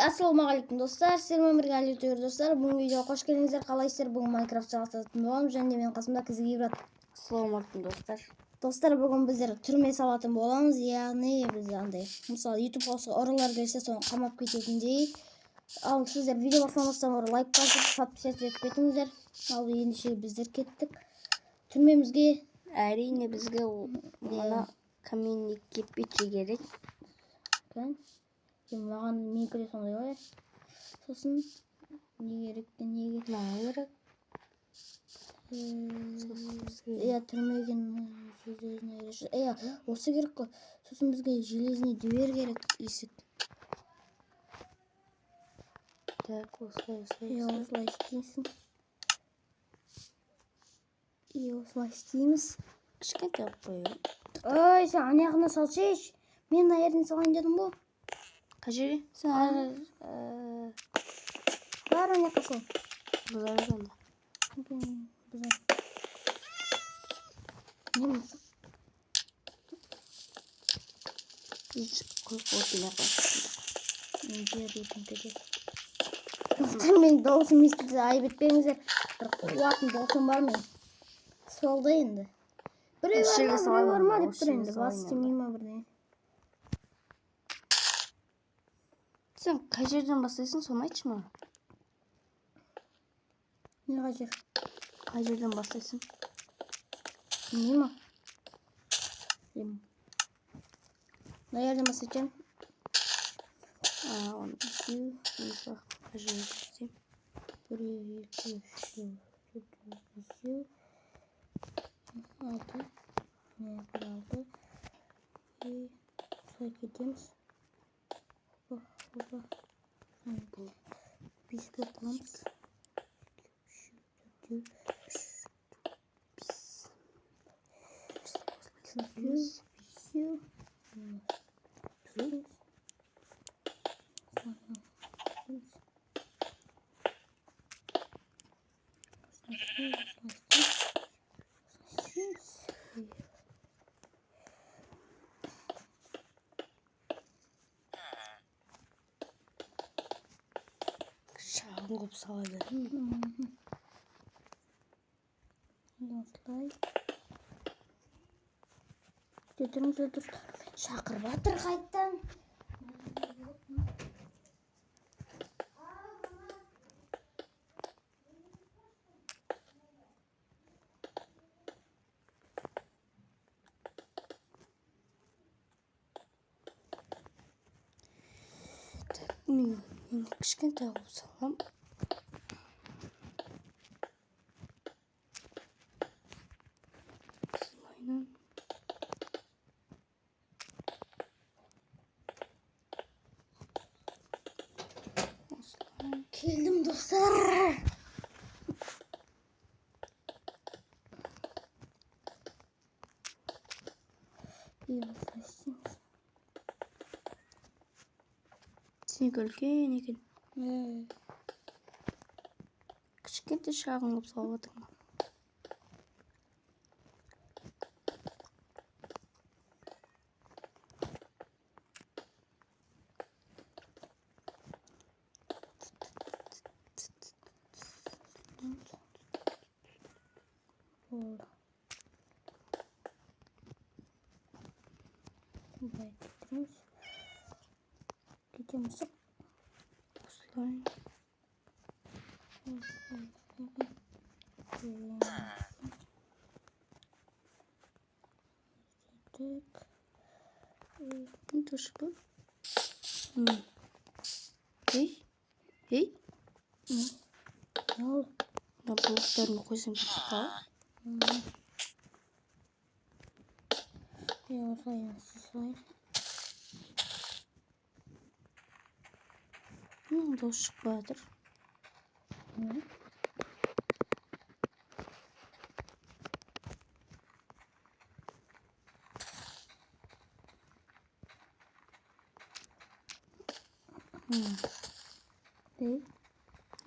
Assalamualaikum dostlar. Sizlerle birlikte hallediyoruz dostlar. Bugün videoya hoş geldinizler. Kalaysızlar. Bugün Minecraft çalıştığım boğalım. Және мен қасымда кізгі Еврат. Assalamualaikum dostlar. Dostlar bugün bizler түрме салатын боламыз. Яғни біз андай мысалы YouTube болса ұрылар келсе соны қамап кететіндей. Ал сіздер видео бастамастан бұрын лайк басып, подписаться етіп кетіңіздер. Ал ендеше біздер кеттік. Түрмемізге Әрине бізге мына каменник кирпичи керек. Маған менікі де сондай ғой. Сосын не керек? Түрмеген осы керек қой. Сосын бізге железный дверь керек, есік. Так, осылай істейсің. Осылай істейміз. Кішкентай қою. Ой, сен аяғына салшы. Мен мына жерден салайын дедім ғой. Қай жерге? Бар ана қасыл. Бұзар сонда. Бұзар. Не мысық? Қойып Достар, мен даусым естіді, айып етпеңіздер. Бір қуатын даусым бар мен. Солда енді. Біреу бар ма деп тұр енді. Бас істемей ма бірден. Сен қай жерден бастайсың, соны айтшы маған. Не қай жер? Қай жерден бастайсың? Не ма? Мына жерден бастайсың? Оны үшеу, мысалы, қай жерден бастайсың? 1, 2, 3, 4, 5, 6. Не, 6. И солай кетеміз. Опа. 5-ке қыламыз. 2, Шағын қып сала бердім. Осылай. Жүріңіздер. Шақырып жатыр қайттан. Мен кішкентай қылып салам. Келдім достар. Сенікі үлкен екен. Кішкентай шағын қылып салып отырмын. Кетеміз. Осылай. Не тоже был? Эй. Да, блоктарын қойсам кетіп қал. Осылай. Дос шықпай жатыр.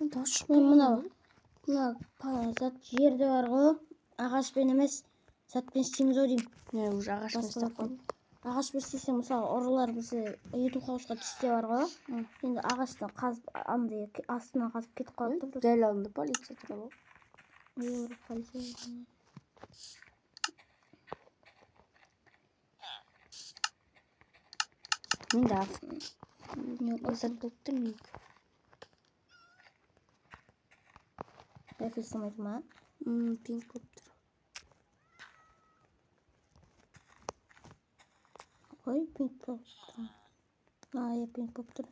Дос шықпай. Мына зат жерде бар ғой. Ағашпен емес, затпен істейміз ау деймін. Уже ағашпен істеп қойдым. ағаш берсесе, мысалы, ұрылар бізді YouTube хаусқа түсте бар ғой. Енді ағаштан қазып, андай астынан қазып кетіп қалады да. Дәл алдында полиция тұра ғой. Мен де азап болып тұр мен. Нәфис сымайды ма? Пинк болып тұр. Ой, пинк болып тұр. Иә, пинк болып тұр.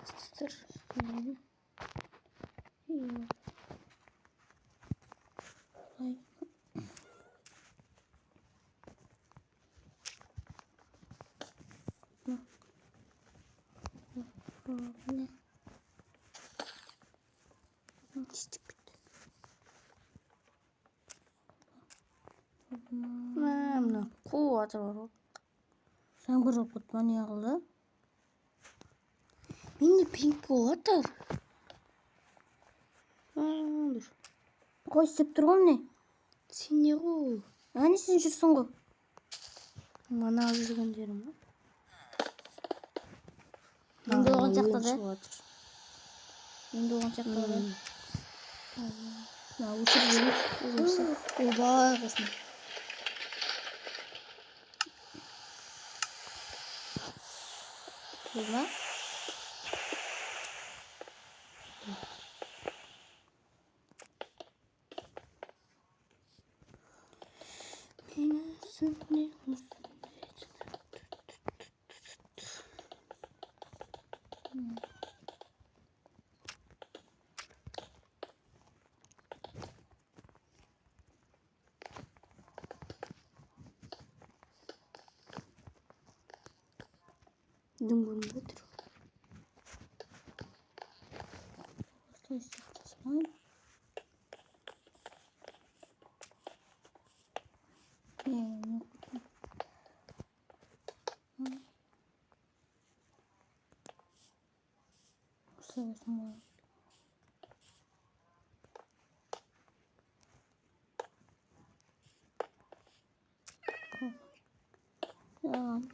Қастыр. Ой. Істеп кетті. Мына қу атыр бар ғой. Жаңбыр болып кетті ма, не қылды? Менде пинк болып атыр. Dur. Қой істеп тұр ғой міне. Сен не ғой? Әне сен жүрсің ғой. Мана жүргендерім ма? Енді оған шақтады. Енді оған шақтады. Өтір жемек. Ойбай қосын. Болма? Думаю, буду.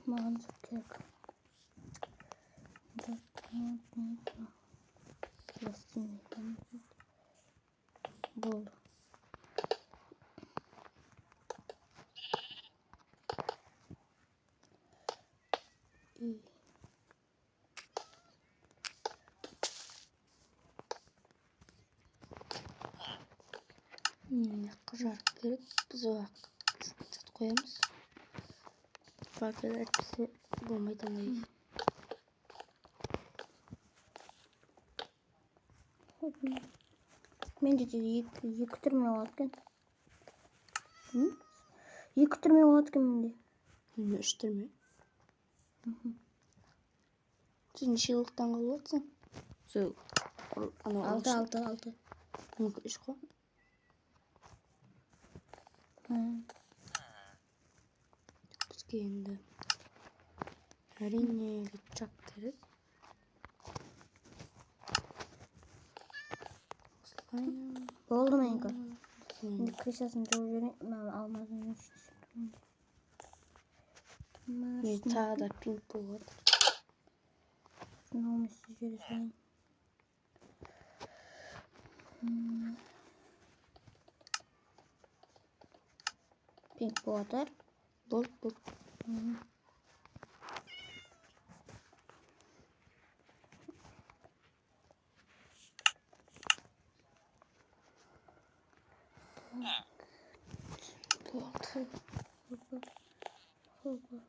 Mağaza kek. Болды. Жарық керек. Біз оған қоямыз. Факел әйтпесе болмайды аңай. Менде де екі түрме болады екен. Екі түрме болады екен менде. Менде үш түрме. Сен неше жылдықтан қалып отырсың? Алты. Менікі үш қой. Бізге енді әрине кетчап керек. Болды менікі. Енді крышасын жауып жіберейін. Алмазын өшірсін. Мен тағы да пинк болып отыр. Сынауымыз жіберсін. Pink water. Болды.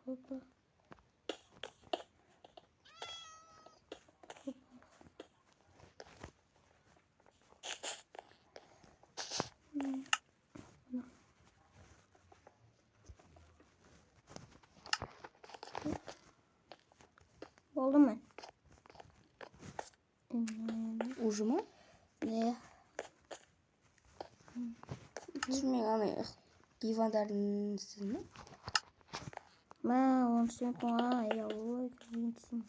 Hoppa. Oldu mu? Уже mu? Ne? Түсінбей ана дивандардың істеді ме? Onu sen koy. Ya oy kıyımsın.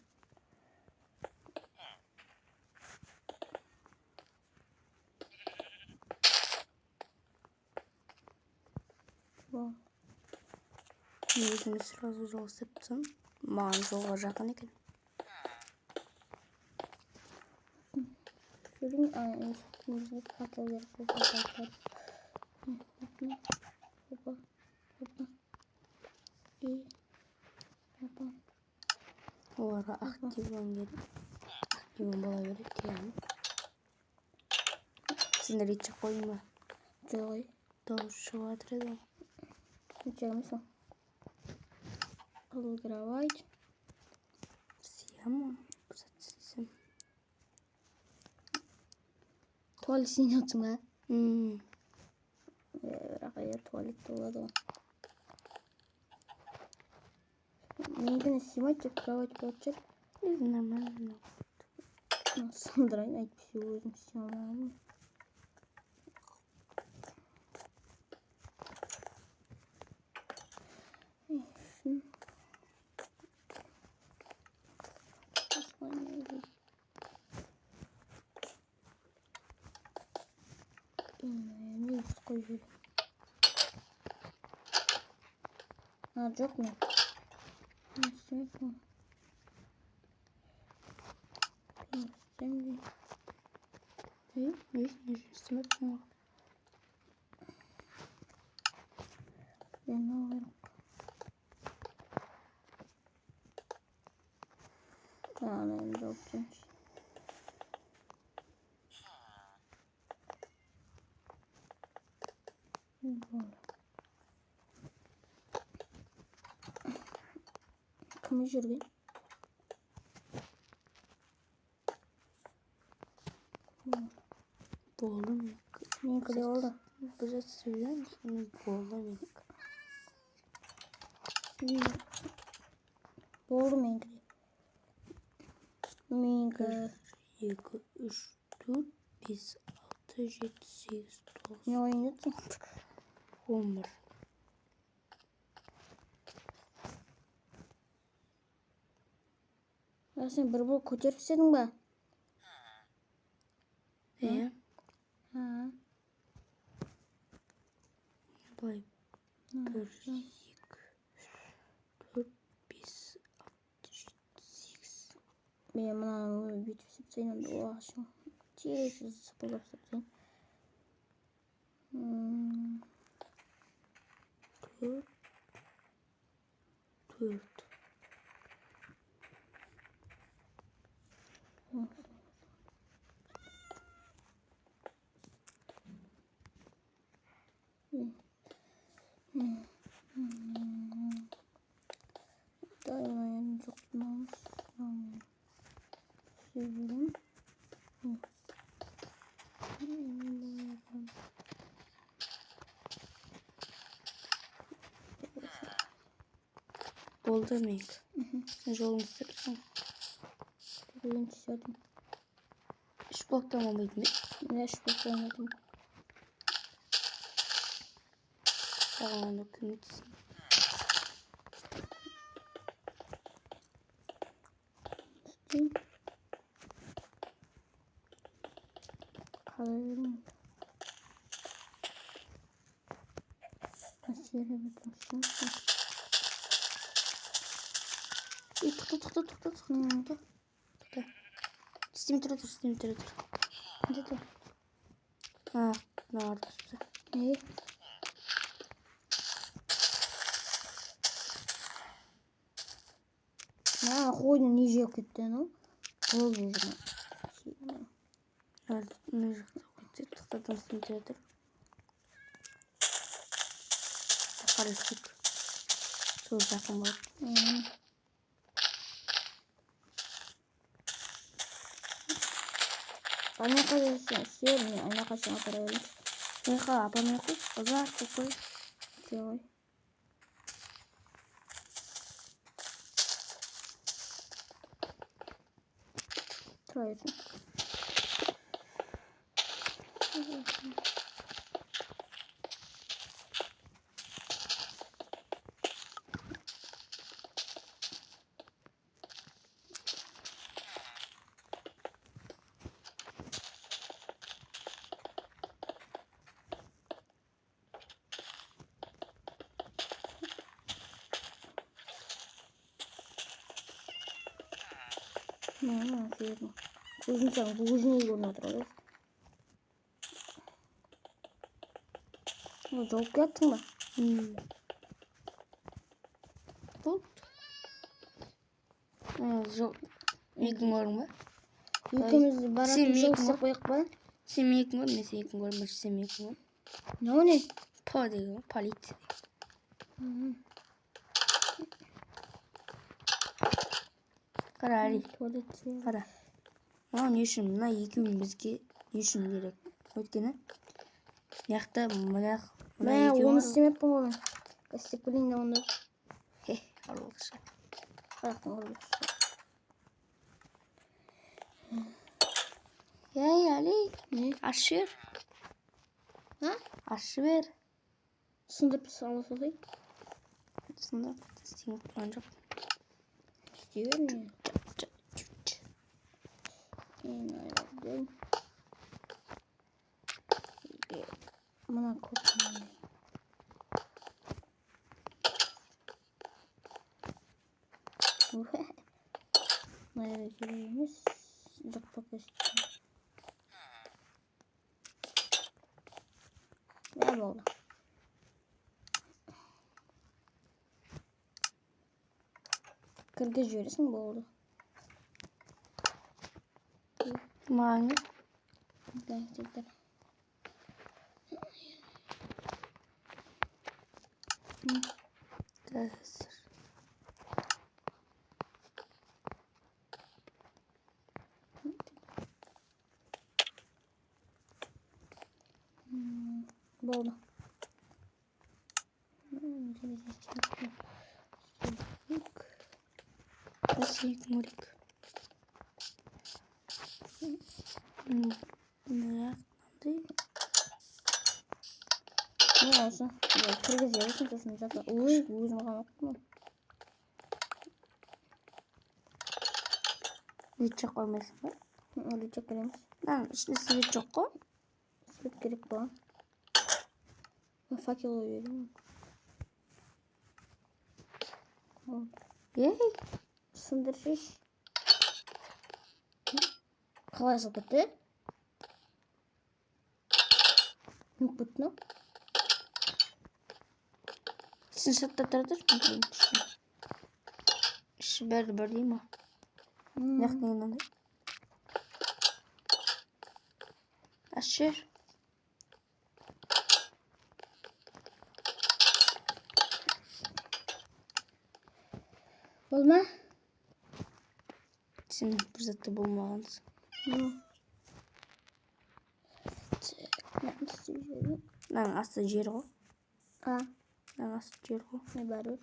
Yüzümü sırası zor sıktım. Manzı olacak ne kadar. Şurayı aynen üstümüzde patlayacak. Hoppa. İyi. Hoppa. O ara aktifon gelip. Aktifon bana gerek yani. Sinir içi koyma. Joy. Doğru şu adrede. Geçelim. Algravayt. Siyah mı? Güzel. Tuvaletini yaptım ha. Bırak ya tuvalet doladı o. Mümkün снимать кровать получать. Нормально. Сандра, ай, все, өзім істей алмаймын. Ne üst koyuyorum. Ha, жоқ mu? Yok mu? Не Ben ne var? Ben de yapacağım. Kımı жүрген. Болды ма? Менікі де oldu. Біз сөйлер місің? Болды менікі. Oldu menki de. Menki. 2, 3, 4, 5, 6, 7, 8, 9. Ne oynuyorsun? 11. Ya sen bir bol көтеріп істедің ба? Ha. Былай 1, 2, 4, 5, 6, 7, 8. Мен мынаны бүйтіп істепсейін онда оғашым. Тересіз сыпылдап істепсейін. 4. Dayanayın çok namus. Seviyorum. Болды менікі. Жолын істепсің. Bugün istiyordum. 3 блоктан болмайтын бе? Ne şu bakıyorum. Саған оны көмектесін. Kalıyorum. Nasıl yere bakıyorsun? Тоқта. Істемей тұра тұр. Где ты? Мына артық түсті. Ne? Ha, koydun iyice yok etti lan. Oldu o zaman. Мына жақта қойды. Тоқтадан істемей тұра тұр. Қара істейік. Сол жақын болады. Anne kadar istiyorum ya. Anne kaçına para vermiş. Миха, апамен қой. Ұзақ қой. Делай. Троица. Mana suyunu. Uzun sen bu uzun görünüyor orada. O çok yattın mı? Bu. Yok. Yakın görme. Yükümüzü barak Sim bir şey yakın olsa koyak ben. Sim yakın görme. Neyse yakın görme. Sim yakın görme. Ne o ne? Pa diyor. Palit. Karari. Tuvalet ya. Kara. Ama yüşüm. Na yeküm bizge yüşüm gerek. Ötkene. Yakta mınak. Ben onu istemep bunu. Kastıkulin de onu. Heh. Allah'ım. Bıraktım onu. Ya Ali. Ne? Aşır. Ha? Aşı ver. Sındır bir sağlı solayım. Aslında testing ancak. İstiyor mu? Günaydın. Buna korkma. Nereye gidiyoruz? Sıcak paket. Ne oldu? Kırgız yöresi mi bu oldu? Mani. Gerçekten. Hazır. Bu oldu. Nasıl yıkmadık? Ne yapmadı? Ne olsun? Kırgız yöresi mi diyorsun zaten? Uy, bu yüzden kalmak mı? Bir çok koymasın mı? Öyle çok önemli. Lan işte size çok koy. Süt gerek bu. Fakir oluyor değil mi? Yey. Sındır fiş. Kalay sapıttı. Yok butnu. Sizin şatta taradır mı? İşi berber değil mi? Yakın yanında. Aşır. Olma. Şimdi fırsatı bulmalısın. Lan aslı ciro. Ha. Lan aslı ciro. Ne baru?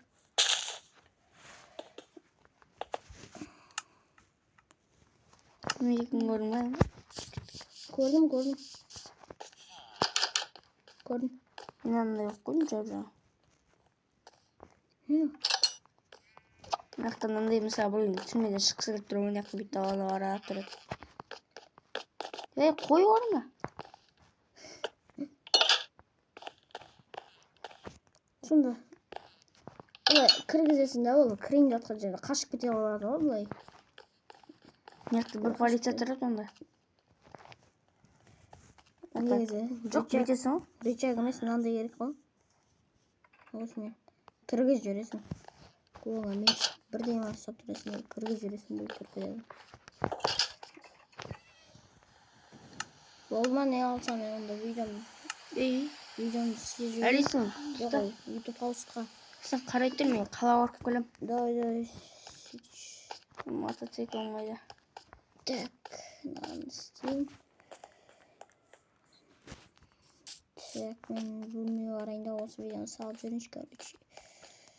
Milik görmez mi? Gördüm. Gördüm. İnan da yok koyun çocuğa. Hı. Naktandan da mesela böyle tüm de sık sık durumun yakın bir dağla var atırır. Koy orma. Şimdi. Evet, Kırgız yöresinde oğlum. Kırın yatıracağını. Kaşık bir tane olarak vallahi. Yakta bir palit atırır onda. Neyse. Çok bitesi o. Rica gümesinden de gerek var. Olsun. Kırgız yöresi. Kulağım hiç. Bir de yaman satırasında. Kırgız yöresinde bir Türkiye'de. Olma ne alsam ya onda videom. İyi. Videom sizce. Alisun. Yok YouTube House'a. Sen kara ettirmiyor. Kala var koyalım. Daha Mata tek olmaydı. так, non-steam. Так, ben bunu arayında olsa videonun sağlayacağını çıkarıcı.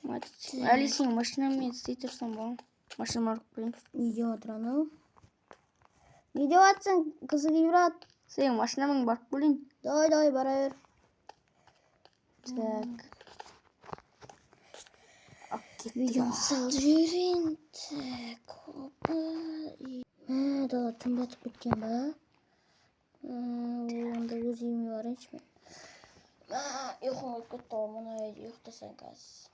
Mata tek. Alisun машина mı yetiştirirsen bana. Машина var koyayım. Video atranı. Video atsın kızı gibi rahat. Sen машина mı var koyayım. Day beraber. Tak. Videom saldırıyorum. Tak, hoppa. Daha tüm batıp bitken be. Onda uzayım var hiç mi? Yok o kötü olmanı yok da sen gaz.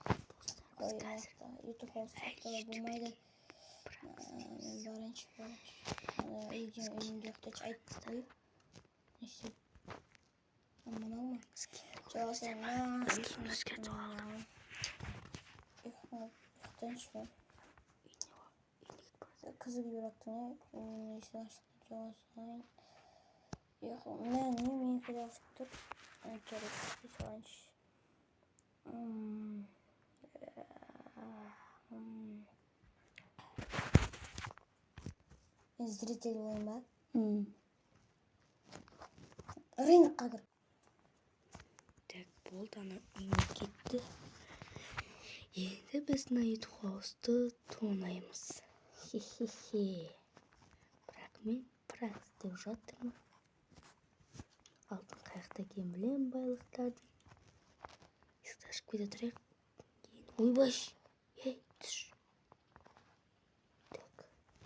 YouTube olsa da bulmaydı. Барынчы. Үйден жоқтач айтты қойып. Несі? Мынау ма? Жоғасың ма? Жоқтаншы ба? Қызы келіп аттың е? Несі ашты жоғасың? Мен келіп тұр. Керек саланшы. Зритель болайын ба? Рынокқа кір. Так, болды, ана үйіне кетті. Енді біз Night House-ты тонаймыз. Хе-хе-хе. Бірақ мен пранк істеп жатырмын. Алтын қаяқта екен білем байлықтарды. Есікті ашып кете тұрайық. Кейін ойбай. Ей, түш. Так,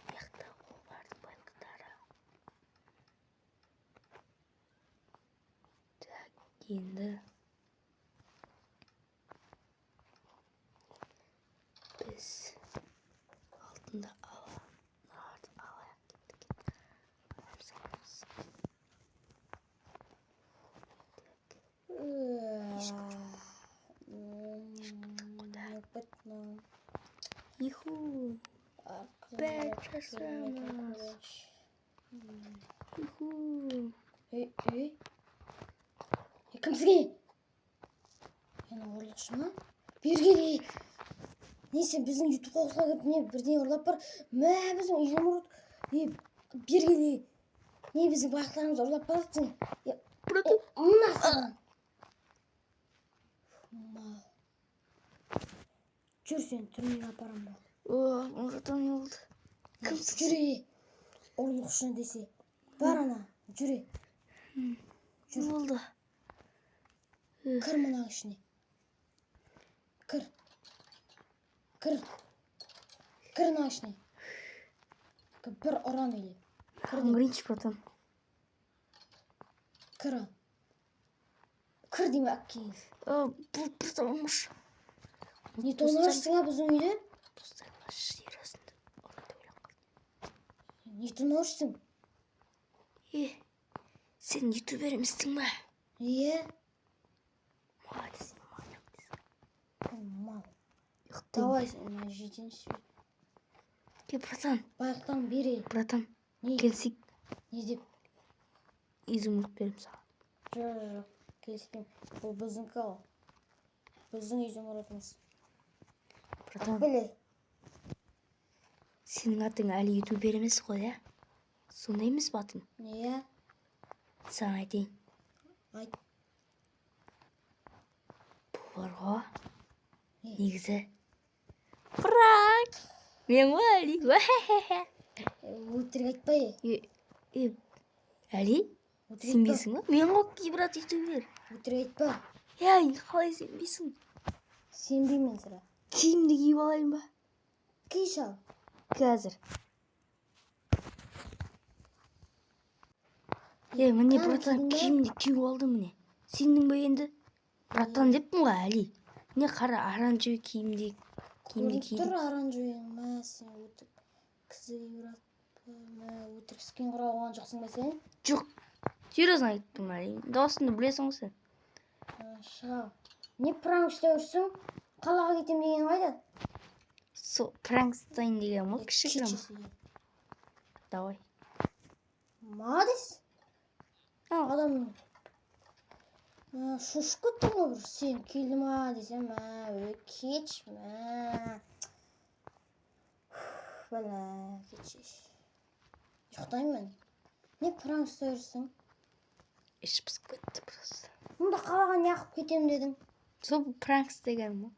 маяқта ол бардың байлықтары. Так, енді біз алтынды алайық кеттік. Иху. Бәк жасамыз. Иху. Кімсіңе? Яна ұрлықшы ма? Бергелі. Несі біздің YouTube қоқысқа кіріп не бірден ұрлап бар. Мә біздің үйден ұрып. Бергелі. Не біздің бақыларымыз ұрлап барсың? Мына саған. Мал. Жүр сен түрмеге апарам ба? Мұратан не болды? Кімсің? Жүре. Ұрлықшы десе. Бар ана. Жүре. Не болды? Кір мұнағы ішіне. Кір. Кір мұнағы ішіне. Бір ұран еле. Аңғырыншы, братан. Кір ал. Кір дейме әккейін. Бұл тұрмыш. Не тонарсың а біздің үйде? Достарыма жер асында орынды ойлап қалдым. Не тонарсың? Сен ютубер еместің ба? Молодец, мал. Давай, жетінші. Ке, братан. Байықтан бері. Братан, келсек. Не деп? Изумруд берем саған. Жоқ, келсекем. Бұл біздіңкі ал. Біздің изумрудымыз. Братан. Біле. Сенің атың әлі ютубер емес қой, я? Сондай емес батым? Не? Саған айтайын. Айт. Бұл бар ғой. Негізі. Пранк! Мен ғой әлі. Өтірік айтпай. Әлі? Сенбейсің ба? Мен ғой кейбірат ютубер. Өтірік айтпа. Қалай сенбейсің? Сенбеймін сірә. Киімді киіп алайын ба? Ки шал. Қазір. Міне, братан, киімді киіп алдым міне. Сендің бе енді? Братан деппін ғой, әлі. Не қара оранжевый киімді киіп. Тұр оранжевый. Мә, сен өтірік. Кісі өтірік скен құра оған жоқсың ба сен? Жоқ. Серьезно айттым әлі. Дауысымды білесің ғой сен. Шал. Не пранк істеуірсің? Қалаға кетем деген қайда? Сол пранк істейін деген ма? Кішігірім. Давай. Молодец. Адам шошып кеттің ғой бір. Сен келді ма десем, кетші ма. Бәлә, кетші. Ұйықтаймын. Не пранк істеуірсің? Іш пысып кетті просто. Мұнда қалаға не ақып кетем дедің? Сол пранк істеген ма?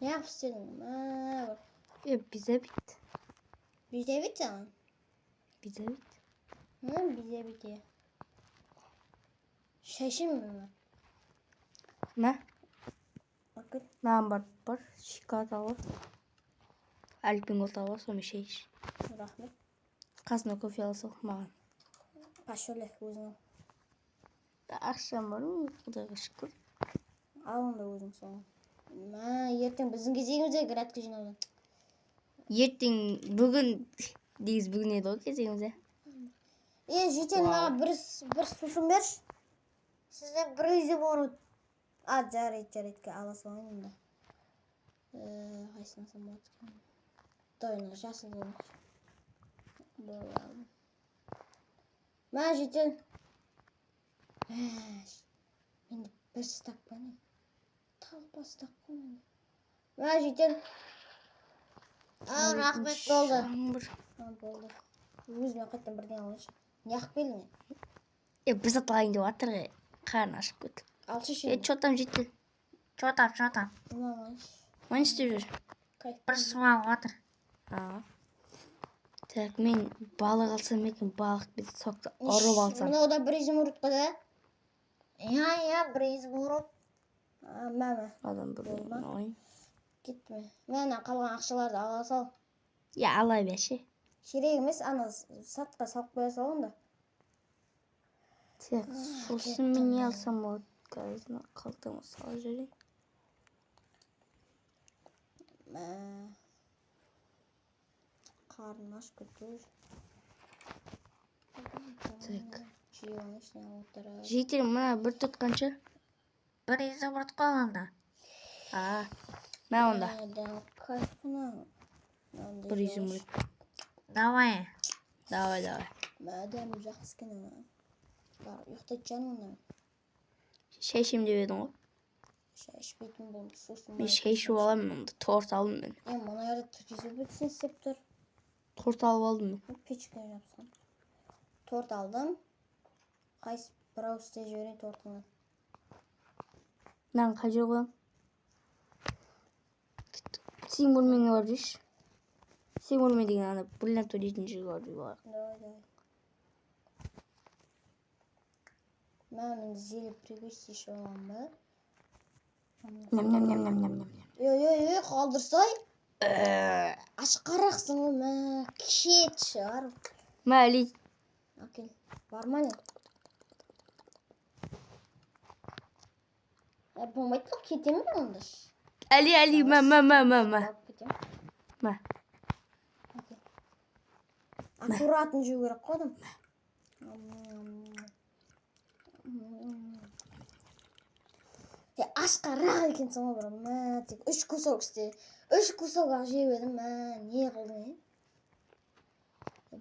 Не ақып істедің? Биза-бит. Биза-бит саған? Биза-бит. Биза-бит. Шай ішемін бе ма? Мә? Акыл. Маған бар. Шикарат алып. Альпин отап алып, сонымен шай іш. Рахмет. Қасына кофе алсақ маған. Пошөле өзің. Ақшам бар ма? Құдайға шүкір. Ал онда өзің соң. Ертең біздің кезегімізде градқа жинаудан. ертең бүгін негізі бүгін еді ғой кезегімізде. Жетен маған бір сусын берші. Сізде бір үйде болады. Жарайды, ала салайын онда. Қайсыны алсам болады екен? Дойны жасыл болмақ. Болды алдым. Мә жетен. Менде бір стак бар не? Талпа стак қой. Мә жетен. Рахмет болды. Болды. Өзіме қайттан бірден алайыншы. Не ақып келдің? Бір сат алайын деп жатыр ғой. Қарны ашып кетті. Алшы ше. Чо там жетті? Чо там? Оны істеп жүр? Бір су алып жатыр. Так, мен балық алсам екен, балық бізі соқты ұрып алсам. Мынау да бір изумруд қыды. Бір изумруд. Мәмі. Адам бір ойын. Кетті ме? Мәні қалған ақшаларды ала сал. Ала берші. Керек емес, ана сатқа салып қоя салың да. Так, сосын мен не алсам болады? Қазына қалтама салып жүрейін. Қарны аш көтер. Так. Жиуаны ішіне отырып. Жетер, мұна бір тұтқанша. Бір изумруд қойғанда. Мә онда. Бір изумруд. Давай. Мәдем жақсы кені. Ұйықтайды жаным онда. Шай ішем деп едің ғой. Шай ішпейтін болды. Мен шай ішіп аламын, онда торт алдым мен. Мұна әрі түтізі бітсін істеп тұр. Торт алып алдым мен. Печкен жапсам. Торт алдым. Қайсы бірау істей жіберейін тортыңнан. Мен қай жер қоям? Сен бөлмеңе бар дейші. Сен бөлме деген ана бриллиант дейтін жерге бар дейші. Давай. Мен зелі пригости ішіп аламын ба? Ням. Қалдырсай. Ашқарақсың ғой, мә. Кет шығар. Мә, Әли. Әкел. Барма не? Болмайды ғой, кетемін бе онда? Әли, мә. Мә. Аккуратын жеу керек қойдым. Ашқарақ екенсің ғой, бір. Мә, тек 3 кусок істе. 3 кусок ақ жеп едім, мә. Не қылдың,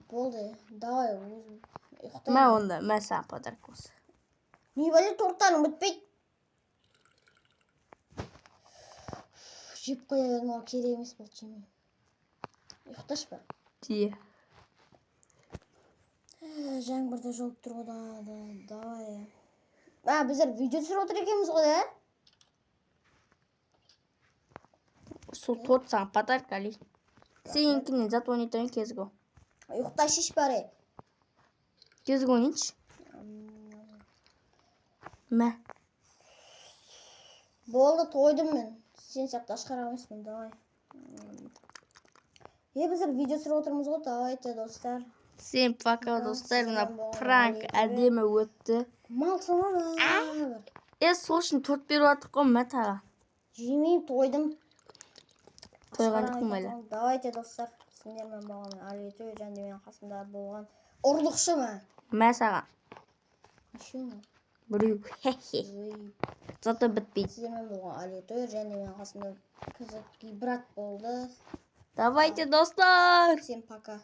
Болды, давай өзім. Мә онда, мә саған подарок осы. Не бәле торттарың бітпейді. Жеп қоя едім, ол керек емес бұл жемей. Ұйықташ ба? Тие. Жаңбырда жауып тұр ғой да, давай. Біздер видео түсіріп отыр екенбіз ғой, Сол торт саған подарок, Әли. Сенікінен зат ойнайтын кезгі. Ұйықтай шеш бәрі. Кезгі ойнайыншы. Мә. Болды, тойдым мен. Сен сияқты ашқарақ емеспін, давай. Біздер видео түсіріп отырмыз ғой, давайте, достар. Всем пока, достар. Мына пранк әдемі өтті. Малсың ғой, Сол үшін торт беріп жатыр ғой, мә таға. Жемейім, тойдым. Тойған жоқпын әлі. Давайте, достар. Сендермен болған Алиетөй және мен қасымда болған ұрлықшы ма? Мә саған. Нешеу? Біреу. Зато бітпейді. Сіздермен болған Алиетөй және мен қасымда қызық брат болды. Давайте, достар. Всем пока.